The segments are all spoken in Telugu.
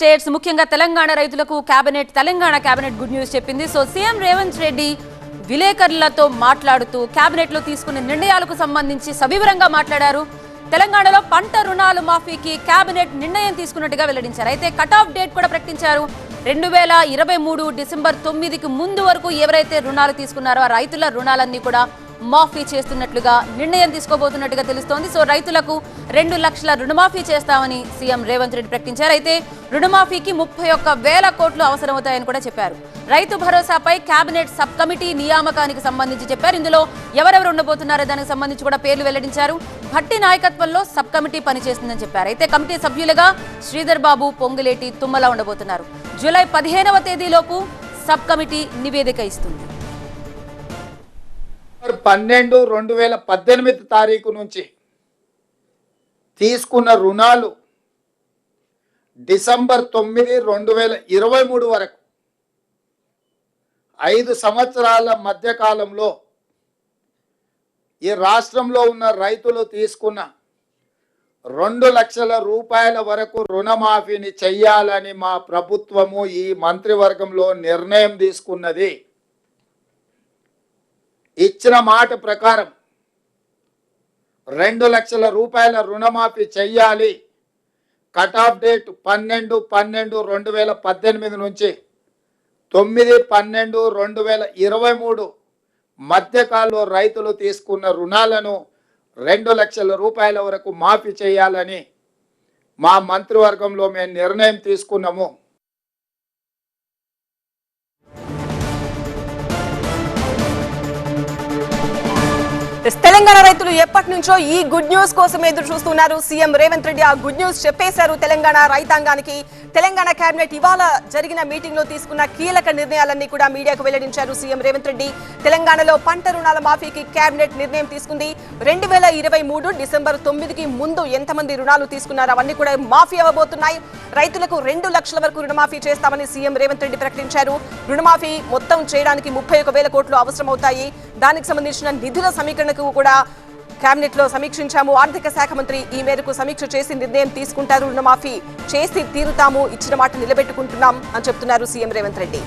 స్టేట్స్ ముఖ్యంగా తెలంగాణ రైతులకు తెలంగాణ కేబినెట్ గుడ్ న్యూస్ చెప్పింది. సో సీఎం రేవంత్ రెడ్డి విలేకరులతో మాట్లాడుతూ కేబినెట్ లో తీసుకున్న నిర్ణయాలకు సంబంధించి సవివరంగా మాట్లాడారు. తెలంగాణలో పంట రుణాలు మాఫీకి కేబినెట్ నిర్ణయం తీసుకున్నట్టుగా వెల్లడించారు. అయితే కట్ ఆఫ్ డేట్ కూడా ప్రకటించారు. 2023 డిసెంబర్ 9కి ముందు వరకు ఎవరైతే రుణాలు తీసుకున్నారో ఆ రైతుల రుణాలన్నీ కూడా మాఫీ చేస్తున్నట్లుగా నిర్ణయం తీసుకోబోతున్నట్టుగా తెలుస్తోంది. సో రైతులకు 2 లక్షల రుణమాఫీ చేస్తామని సీఎం రేవంత్ రెడ్డి ప్రకటించారు. అయితే రుణమాఫీకి 31,000 కోట్లు అవసరమవుతాయని కూడా చెప్పారు. రైతు భరోసాపై కేబినెట్ సబ్ కమిటీ నియామకానికి సంబంధించి చెప్పారు. ఇందులో ఎవరెవరు ఉండబోతున్నారో దానికి సంబంధించి కూడా పేర్లు వెల్లడించారు. భట్టి నాయకత్వంలో సబ్ కమిటీ పనిచేస్తుందని చెప్పారు. అయితే కమిటీ సభ్యులుగా శ్రీధర్ బాబు, పొంగులేటి, తుమ్మల ఉండబోతున్నారు. జూలై 15వ తేదీలోపు సబ్ కమిటీ నివేదిక ఇస్తుంది. 12/2018 తారీఖు నుంచి తీసుకున్న రుణాలు డిసెంబర్ 9, 2023 వరకు 5 సంవత్సరాల మధ్య కాలంలో ఈ రాష్ట్రంలో ఉన్న రైతులు తీసుకున్న 2 లక్షల రూపాయల వరకు రుణమాఫీని చెయ్యాలని మా ప్రభుత్వము ఈ మంత్రివర్గంలో నిర్ణయం తీసుకున్నది. ఇచ్చిన మాట ప్రకారం 2 లక్షల రూపాయల రుణమాఫీ చెయ్యాలి. కట్ ఆఫ్ డేట్ 12/12/2018 నుంచి 9/12/2023 మధ్యకాలంలో రైతులు తీసుకున్న రుణాలను 2 లక్షల రూపాయల వరకు మాఫీ చేయాలని మా మంత్రివర్గంలో మేము నిర్ణయం తీసుకున్నాము. తెలంగాణ రైతులు ఎప్పటి నుంచో ఈ గుడ్ న్యూస్ కోసం ఎదురు చూస్తున్నారు. సీఎం రేవంత్ రెడ్డి ఆ గుడ్ న్యూస్ చెప్పేశారు తెలంగాణ రైతాంగానికి. తెలంగాణ కేబినెట్ ఇవాళ జరిగిన మీటింగ్ లో తీసుకున్న కీలక నిర్ణయాలన్నీ కూడా మీడియాకు వెల్లడించారు సీఎం రేవంత్ రెడ్డి. తెలంగాణలో పంట రుణాల మాఫీకి కేబినెట్ నిర్ణయం తీసుకుంది. 2023 డిసెంబర్ 9కి ముందు ఎంతమంది రుణాలు తీసుకున్నారో అవన్నీ కూడా మాఫీ అవ్వబోతున్నాయి. రైతులకు 2 లక్షల వరకు రుణమాఫీ చేస్తామని సీఎం రేవంత్ రెడ్డి ప్రకటించారు. రుణమాఫీ మొత్తం చేయడానికి 31,000 కోట్లు అవసరమవుతాయి. దానికి సంబంధించిన నిధుల సమీకరణకు కూడా కేబినెట్ లో సమీక్షించాము. ఆర్థిక శాఖ మంత్రి ఈ మేరకు సమీక్ష చేసి నిర్ణయం తీసుకుంటారు. రుణమాఫీ చేసి తీరుతాము, ఇచ్చిన మాట నిలబెట్టుకుంటున్నాం అని చెప్తున్నారు సీఎం రేవంత్ రెడ్డి.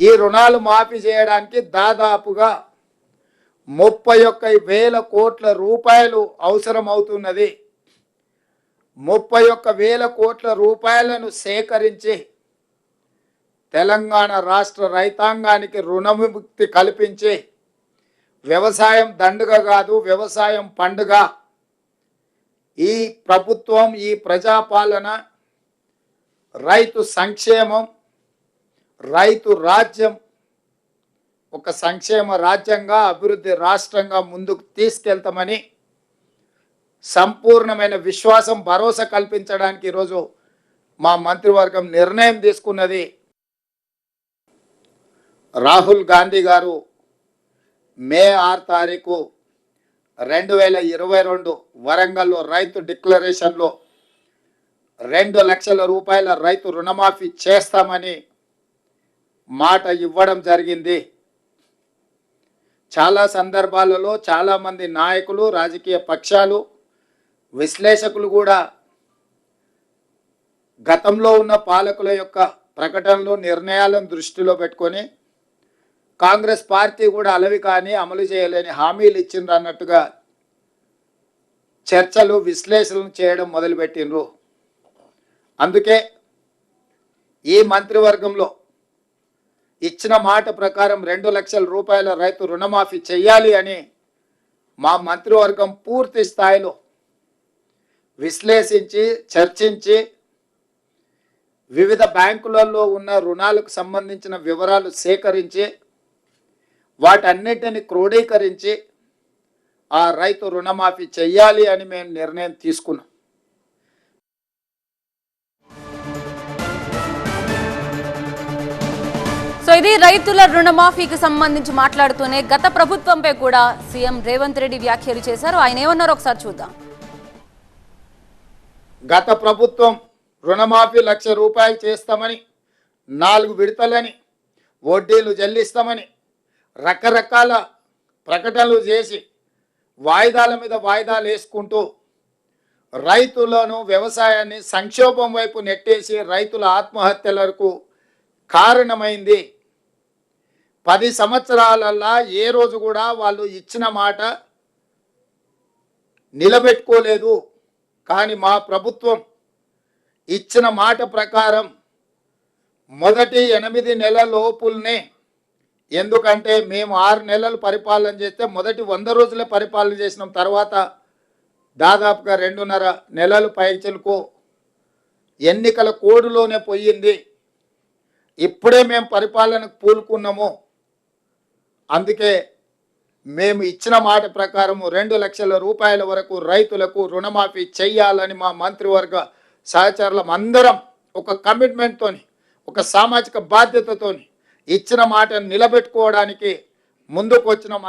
ఈ రుణాలు మాఫీ చేయడానికి దాదాపుగా 31,000 కోట్ల రూపాయలు అవసరం అవుతున్నది. 31,000 కోట్ల రూపాయలను సేకరించి తెలంగాణ రాష్ట్ర రైతాంగానికి రుణవిముక్తి కల్పించి వ్యవసాయం దండుగ కాదు, వ్యవసాయం పండుగ. ఈ ప్రభుత్వం, ఈ ప్రజాపాలన రైతు సంక్షేమం, రైతు రాజ్యం ఒక సంక్షేమ రాజ్యంగా, అభివృద్ధి రాష్ట్రంగా ముందుకు తీసుకెళ్తామని సంపూర్ణమైన విశ్వాసం, భరోసా కల్పించడానికి ఈరోజు మా మంత్రివర్గం నిర్ణయం తీసుకున్నది. రాహుల్ గాంధీ గారు మే 6 తారీఖు 2022 వరంగల్లో రైతు డిక్లరేషన్లో 2 లక్షల రూపాయల రైతు రుణమాఫీ చేస్తామని మాట ఇవ్వడం జరిగింది. చాలా సందర్భాలలో చాలామంది నాయకులు, రాజకీయ పక్షాలు, విశ్లేషకులు కూడా గతంలో ఉన్న పాలకుల యొక్క ప్రకటనలు, నిర్ణయాలను దృష్టిలో పెట్టుకొని కాంగ్రెస్ పార్టీ కూడా అలవి కానీ అమలు చేయలేని హామీలు ఇచ్చిండ్రు అన్నట్టుగా చర్చలు, విశ్లేషణలు చేయడం మొదలుపెట్టిండ్రు. అందుకే ఈ మంత్రివర్గంలో ఇచ్చిన మాట ప్రకారం 2 లక్షల రూపాయల రైతు రుణమాఫీ చేయాలి అని మా మంత్రివర్గం పూర్తి స్థాయిలో విశ్లేషించి, చర్చించి వివిధ బ్యాంకులలో ఉన్న రుణాలకు సంబంధించిన వివరాలు సేకరించి వాటన్నిటిని క్రోడీకరించి ఆ రైతు రుణమాఫీ చెయ్యాలి అని మేము నిర్ణయం తీసుకున్నాం. సో ఇది రైతుల రుణమాఫీకి సంబంధించి మాట్లాడుతూనే గత ప్రభుత్వంపై కూడా సీఎం రేవంత్ రెడ్డి వ్యాఖ్యలు చేశారు. ఆయన ఏమన్నారో ఒకసారి చూద్దాం. గత ప్రభుత్వం రుణమాఫీ 1 లక్ష రూపాయలు చేస్తామని, 4 విడతలని, వడ్డీలు చెల్లిస్తామని రకరకాల ప్రకటనలు చేసి వాయిదాల మీద వాయిదాలు వేసుకుంటూ రైతులను వ్యవసాయాన్ని సంక్షోభం వైపు నెట్టేసి రైతుల ఆత్మహత్యలకు కారణమైంది. 10 సంవత్సరాలల్లా ఏ రోజు కూడా వాళ్ళు ఇచ్చిన మాట నిలబెట్టుకోలేదు. కానీ మా ప్రభుత్వం ఇచ్చిన మాట ప్రకారం మొదటి 8 నెలల లోపుల్నే, ఎందుకంటే మేము 6 నెలలు పరిపాలన చేస్తే మొదటి 100 రోజులే పరిపాలన చేసినాం. తర్వాత దాదాపుగా 2.5 నెలలు పైచలకు ఎన్నికల కోడ్లోనే పోయింది. ఇప్పుడే మేము పరిపాలనకు పూనుకున్నాము. అందుకే మేము ఇచ్చిన మాట ప్రకారం 2 లక్షల రూపాయల వరకు రైతులకు రుణమాఫీ చెయ్యాలని మా మంత్రివర్గ సహచరులం అందరం ఒక కమిట్మెంట్తోని, ఒక సామాజిక బాధ్యతతోని ఇచ్చిన మాట నిలబెట్టుకోవడానికి ముందుకు వచ్చినాం.